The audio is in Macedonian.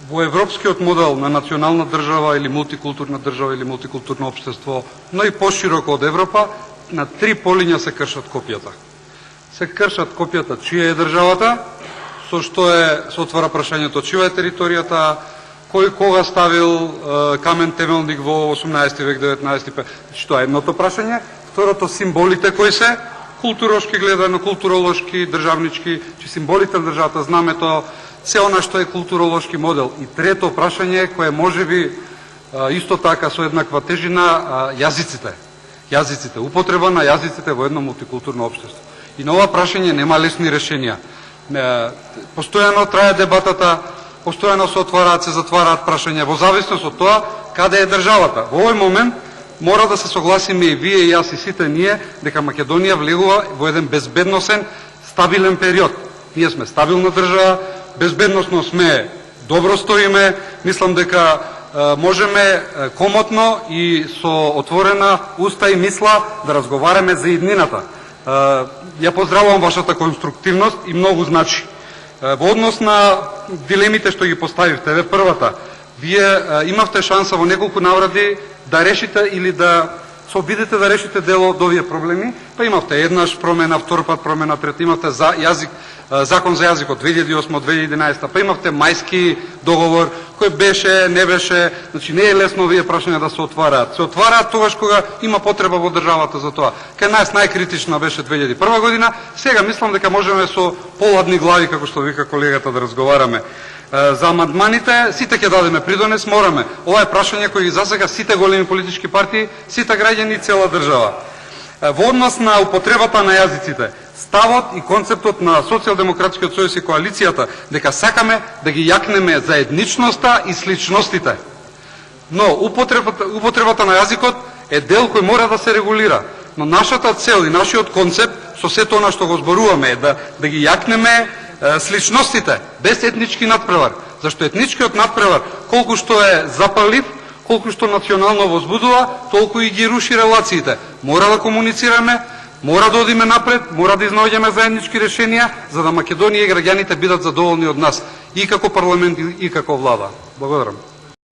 во европскиот модел на национална држава или мултикултурна држава или мултикултурно општество, но и пошироко од Европа, на три полиња се кршат копијата. Се кршат копијата чија е државата, со што се отвара прашањето чија е територијата, кој кога ставил камен темелник во 18 век, 19 век. Тоа е едното прашање. Второто, символите кои се, културолошки гледано, културолошки, државнички, че символите на државата, знамето, се она што е културолошки модел. И трето прашање, кое може би исто така со еднаква тежина, јазиците. Јазиците, употреба на јазиците во едно мултикултурно општество. И на ова прашање нема лесни решенија. Постојано трае дебатата, постојано се отвараат, се затвараат прашања, во зависност од тоа каде е државата. Во овој момент мора да се согласиме и вие, и јас, и сите ние, дека Македонија влегува во еден безбедносен, стабилен период. Ние сме стабилна држава, безбедносно сме, добро стоиме, мислам дека можеме комотно и со отворена уста и мисла да разговараме за иднината. Ја поздравувам вашата конструктивност и многу значи. Во однос на дилемите што ги поставивте, првата, вие имавте шанса во неколку навради да решите или да се обидете да решите дел од овие проблеми, па имавте еднаш промена, втор пат промена, трета, имавте закон за јазикот 2008-2011, па имавте мајски договор, кој беше, не беше, значи не е лесно овие прашања да се отвараат. Се отвараат тогаш кога има потреба во државата за тоа. Кај нас најкритична беше 2001 година, сега мислам дека можеме со поладни глави, како што вика колегата, да разговараме. За амандманите, сите ќе дадеме придонес, мораме. Ова е прашање кој ги засега сите големи политички партии, сите граѓани и цела држава. Во однос на употребата на јазиците, ставот и концептот на Социјалдемократскиот сојуз и коалицијата дека сакаме да ги јакнеме за етничноста и сличностите. Но употребата на јазикот е дел кој мора да се регулира. Но нашата цел и нашиот концепт со сето она што го зборуваме е да ги јакнеме сличностите, без етнички надпревар. Зашто етничкиот надпревар, колку што е запалив, колку што национално возбудува, толку и ги руши релациите. Мора да комуницираме, мора да одиме напред, мора да изнаоѓаме заеднички решенија, за да Македонија и граѓаните бидат задоволни од нас, и како парламент, и како влада. Благодарам.